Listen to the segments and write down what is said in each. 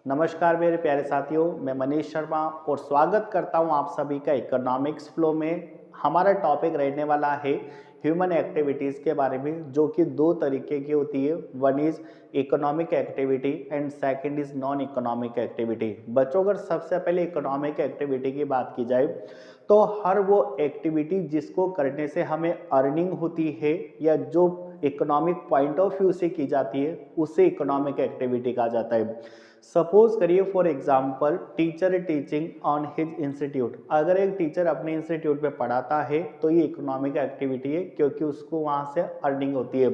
नमस्कार मेरे प्यारे साथियों, मैं मनीष शर्मा और स्वागत करता हूं आप सभी का इकोनॉमिक्स फ्लो में। हमारा टॉपिक रहने वाला है ह्यूमन एक्टिविटीज़ के बारे में, जो कि दो तरीके की होती है। One is economic activity and second is non economic activity. बच्चों, अगर सबसे पहले इकोनॉमिक एक्टिविटी की बात की जाए तो हर वो एक्टिविटी जिसको करने से हमें अर्निंग होती है या जो इकोनॉमिक पॉइंट ऑफ व्यू से की जाती है उसे इकोनॉमिक एक्टिविटी कहा जाता है। सपोज करिए for example teacher teaching on his institute. अगर एक टीचर अपने इंस्टीट्यूट में पढ़ाता है तो ये इकोनॉमिक एक्टिविटी है, क्योंकि उसको वहाँ से अर्निंग होती है।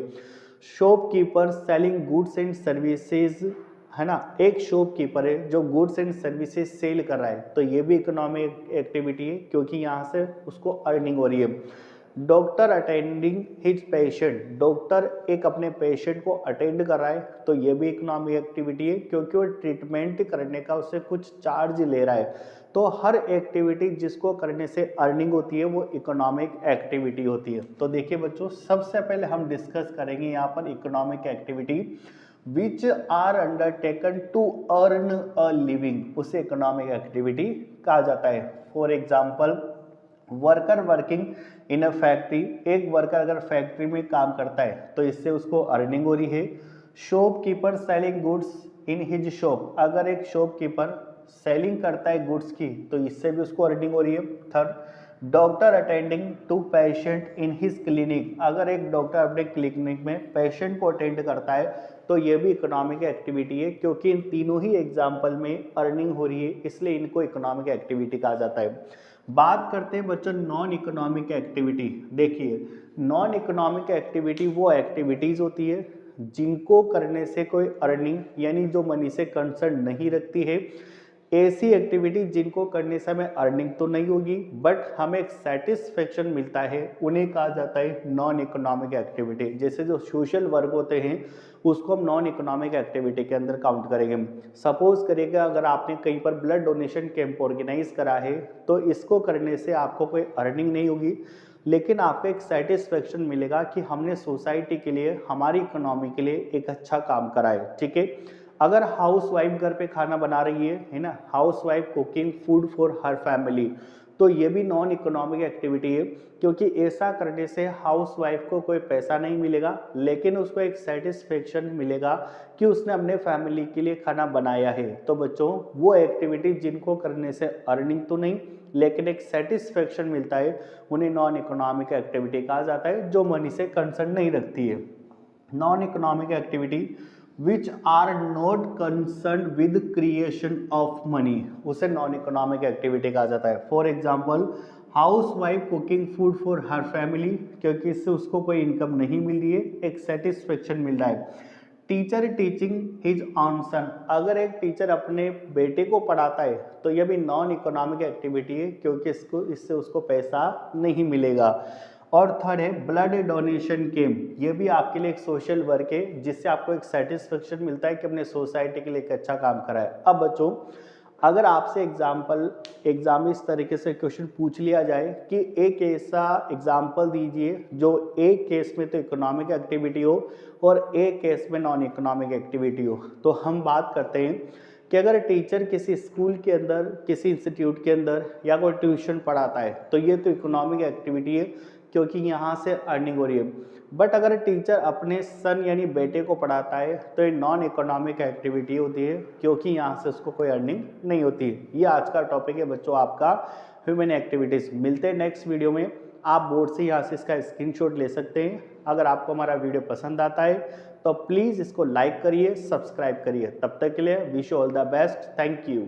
Shopkeeper selling goods and services, है ना, एक शॉपकीपर है जो गुड्स एंड सर्विसेज सेल कर रहा है, तो ये भी इकोनॉमिक एक्टिविटी है, क्योंकि यहाँ से उसको अर्निंग हो रही है। Doctor attending his patient, doctor एक अपने पेशेंट को अटेंड कर रहा है, तो ये भी इकोनॉमिक एक्टिविटी है, क्योंकि वो ट्रीटमेंट करने का उससे कुछ चार्ज ले रहा है। तो हर एक्टिविटी जिसको करने से अर्निंग होती है वो इकोनॉमिक एक्टिविटी होती है। तो देखिए बच्चों, सबसे पहले हम डिस्कस करेंगे यहाँ पर economic activity which are undertaken to earn a living, उसे इकोनॉमिक एक्टिविटी कहा जाता है। For example worker working in a factory, एक वर्कर अगर फैक्ट्री में काम करता है तो इससे उसको अर्निंग हो रही है। Shopkeeper selling goods in his shop, अगर एक शॉपकीपर सेलिंग करता है गुड्स की तो इससे भी उसको अर्निंग हो रही है। Third, doctor attending to patient in his clinic, अगर एक डॉक्टर अपने क्लिनिक में पेशेंट को अटेंड करता है तो ये भी इकोनॉमिक एक्टिविटी है, क्योंकि इन तीनों ही एग्जाम्पल में अर्निंग हो रही है, इसलिए इनको इकोनॉमिक एक्टिविटी कहा जाता है। बात करते हैं बच्चों नॉन इकोनॉमिक एक्टिविटी। देखिए, नॉन इकोनॉमिक एक्टिविटी वो एक्टिविटीज होती है जिनको करने से कोई अर्निंग यानी जो मनी से कंसर्न नहीं रखती है। ऐसी एक्टिविटी जिनको करने से हमें अर्निंग तो नहीं होगी बट हमें एक सेटिस्फेक्शन मिलता है, उन्हें कहा जाता है नॉन इकोनॉमिक एक्टिविटी। जैसे जो सोशल वर्क होते हैं उसको हम नॉन इकोनॉमिक एक्टिविटी के अंदर काउंट करेंगे। सपोज करिएगा अगर आपने कहीं पर ब्लड डोनेशन कैंप ऑर्गेनाइज करा है तो इसको करने से आपको कोई अर्निंग नहीं होगी, लेकिन आपको एक सेटिस्फेक्शन मिलेगा कि हमने सोसाइटी के लिए, हमारी इकोनॉमी के लिए एक अच्छा काम करा है। ठीक है, अगर हाउस वाइफ घर पे खाना बना रही है ना, house wife cooking food for her family, तो ये भी नॉन इकोनॉमिक एक्टिविटी है, क्योंकि ऐसा करने से हाउस वाइफ को कोई पैसा नहीं मिलेगा, लेकिन उसको एक सेटिस्फेक्शन मिलेगा कि उसने अपने फैमिली के लिए खाना बनाया है। तो बच्चों, वो एक्टिविटी जिनको करने से अर्निंग तो नहीं लेकिन एक सेटिस्फेक्शन मिलता है, उन्हें नॉन इकोनॉमिक एक्टिविटी कहा जाता है, जो मनी से कंसर्न नहीं रखती है। Non economic activity which are not concern with creation of money, उसे नॉन इकोनॉमिक एक्टिविटी कहा जाता है। For example housewife cooking food for her family, क्योंकि इससे उसको कोई इनकम नहीं मिल रही है, एक सेटिस्फेक्शन मिल रहा है। टीचर टीचिंग हिज ऑन सन, अगर एक टीचर अपने बेटे को पढ़ाता है तो यह भी नॉन इकोनॉमिक एक्टिविटी है, क्योंकि इससे उसको पैसा नहीं मिलेगा। और थर्ड है ब्लड डोनेशन कैंप, ये भी आपके लिए एक सोशल वर्क है जिससे आपको एक सेटिस्फेक्शन मिलता है कि अपने सोसाइटी के लिए एक अच्छा काम करा है। अब बच्चों, अगर आपसे एग्जाम इस तरीके से क्वेश्चन पूछ लिया जाए कि एक ऐसा एग्जाम्पल दीजिए जो एक केस में तो इकोनॉमिक एक्टिविटी हो और एक केस में नॉन इकोनॉमिक एक्टिविटी हो, तो हम बात करते हैं कि अगर टीचर किसी स्कूल के अंदर, किसी इंस्टीट्यूट के अंदर या कोई ट्यूशन पढ़ाता है तो ये तो इकोनॉमिक एक्टिविटी है, क्योंकि यहाँ से अर्निंग हो रही है। बट अगर टीचर अपने सन यानी बेटे को पढ़ाता है तो ये नॉन इकोनॉमिक एक्टिविटी होती है, क्योंकि यहाँ से उसको कोई अर्निंग नहीं होती। ये आज का टॉपिक है बच्चों आपका ह्यूमन एक्टिविटीज़। मिलते हैं नेक्स्ट वीडियो में। आप बोर्ड से यहाँ से इसका स्क्रीनशॉट ले सकते हैं। अगर आपको हमारा वीडियो पसंद आता है तो प्लीज़ इसको लाइक करिए, सब्सक्राइब करिए। तब तक के लिए wish you all the best. Thank you.